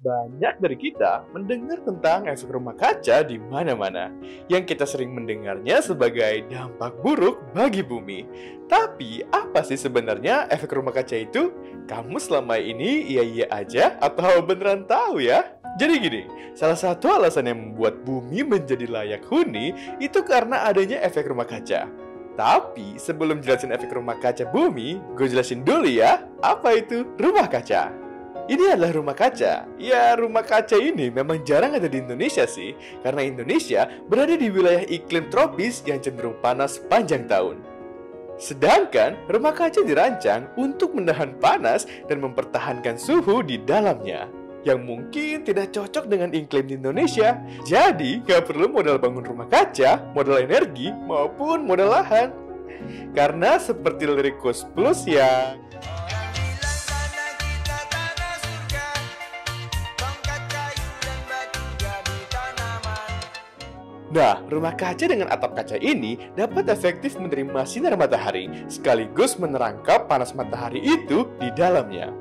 Banyak dari kita mendengar tentang efek rumah kaca di mana-mana, yang kita sering mendengarnya sebagai dampak buruk bagi bumi. Tapi, apa sih sebenarnya efek rumah kaca itu? Kamu selama ini iya-iya aja atau beneran tahu ya? Jadi gini, salah satu alasan yang membuat bumi menjadi layak huni itu karena adanya efek rumah kaca. Tapi, sebelum jelasin efek rumah kaca bumi, gue jelasin dulu ya, apa itu rumah kaca. Ini adalah rumah kaca. Ya, rumah kaca ini memang jarang ada di Indonesia sih, karena Indonesia berada di wilayah iklim tropis yang cenderung panas sepanjang tahun. Sedangkan, rumah kaca dirancang untuk menahan panas dan mempertahankan suhu di dalamnya, yang mungkin tidak cocok dengan iklim di Indonesia. Jadi, nggak perlu modal bangun rumah kaca, modal energi, maupun modal lahan. Karena seperti lirik Koes Plus yang Nah, rumah kaca dengan atap kaca ini dapat efektif menerima sinar matahari, sekaligus menerangkap panas matahari itu di dalamnya.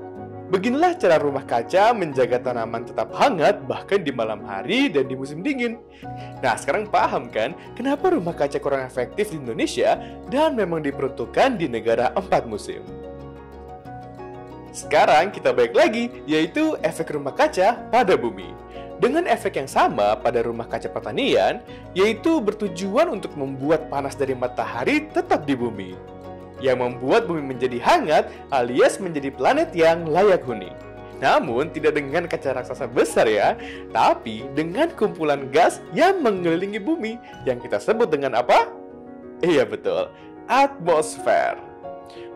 Beginilah cara rumah kaca menjaga tanaman tetap hangat bahkan di malam hari dan di musim dingin. Nah, sekarang paham kan kenapa rumah kaca kurang efektif di Indonesia dan memang diperuntukkan di negara 4 musim. Sekarang kita balik lagi, yaitu efek rumah kaca pada bumi. Dengan efek yang sama pada rumah kaca pertanian, yaitu bertujuan untuk membuat panas dari matahari tetap di bumi, yang membuat bumi menjadi hangat alias menjadi planet yang layak huni. Namun tidak dengan kaca raksasa besar ya, tapi dengan kumpulan gas yang mengelilingi bumi, yang kita sebut dengan apa? Iya betul, atmosfer.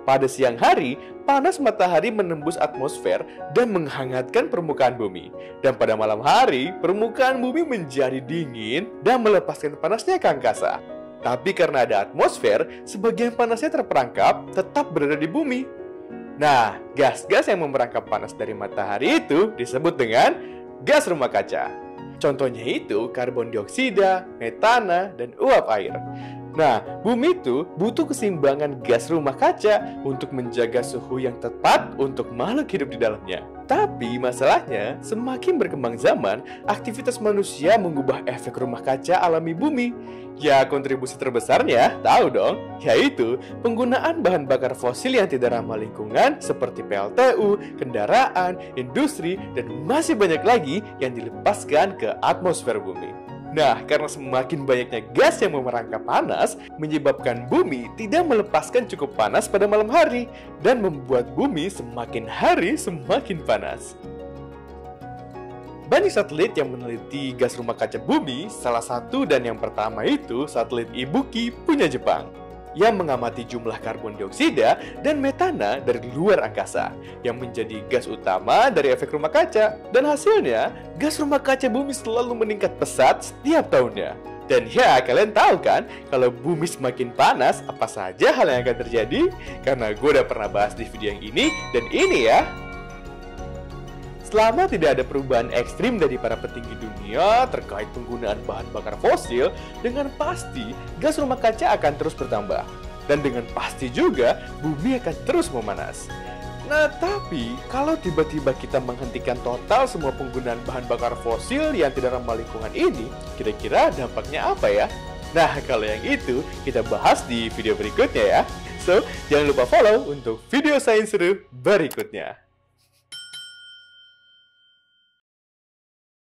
Pada siang hari, panas matahari menembus atmosfer dan menghangatkan permukaan bumi. Dan pada malam hari, permukaan bumi menjadi dingin dan melepaskan panasnya ke angkasa. Tapi karena ada atmosfer, sebagian panasnya terperangkap tetap berada di bumi. Nah, gas-gas yang memerangkap panas dari matahari itu disebut dengan gas rumah kaca. Contohnya itu karbon dioksida, metana, dan uap air. Nah, bumi itu butuh keseimbangan gas rumah kaca untuk menjaga suhu yang tepat untuk makhluk hidup di dalamnya. Tapi masalahnya, semakin berkembang zaman, aktivitas manusia mengubah efek rumah kaca alami bumi. Ya, kontribusi terbesarnya, tahu dong, yaitu penggunaan bahan bakar fosil yang tidak ramah lingkungan seperti PLTU, kendaraan, industri, dan masih banyak lagi yang dilepaskan ke atmosfer bumi. Nah, karena semakin banyaknya gas yang memerangkap panas, menyebabkan bumi tidak melepaskan cukup panas pada malam hari, dan membuat bumi semakin hari semakin panas. Banyak satelit yang meneliti gas rumah kaca bumi, salah satu dan yang pertama itu satelit Ibuki punya Jepang, yang mengamati jumlah karbon dioksida dan metana dari luar angkasa, yang menjadi gas utama dari efek rumah kaca. Dan hasilnya, gas rumah kaca bumi selalu meningkat pesat setiap tahunnya. Dan ya, kalian tahu kan, kalau bumi semakin panas, apa saja hal yang akan terjadi? Karena gue udah pernah bahas di video yang ini dan ini ya. Selama tidak ada perubahan ekstrim dari para petinggi dunia terkait penggunaan bahan bakar fosil, dengan pasti gas rumah kaca akan terus bertambah. Dan dengan pasti juga bumi akan terus memanas. Nah, tapi kalau tiba-tiba kita menghentikan total semua penggunaan bahan bakar fosil yang tidak ramah lingkungan ini, kira-kira dampaknya apa ya? Nah, kalau yang itu kita bahas di video berikutnya ya. So, jangan lupa follow untuk video sains seru berikutnya.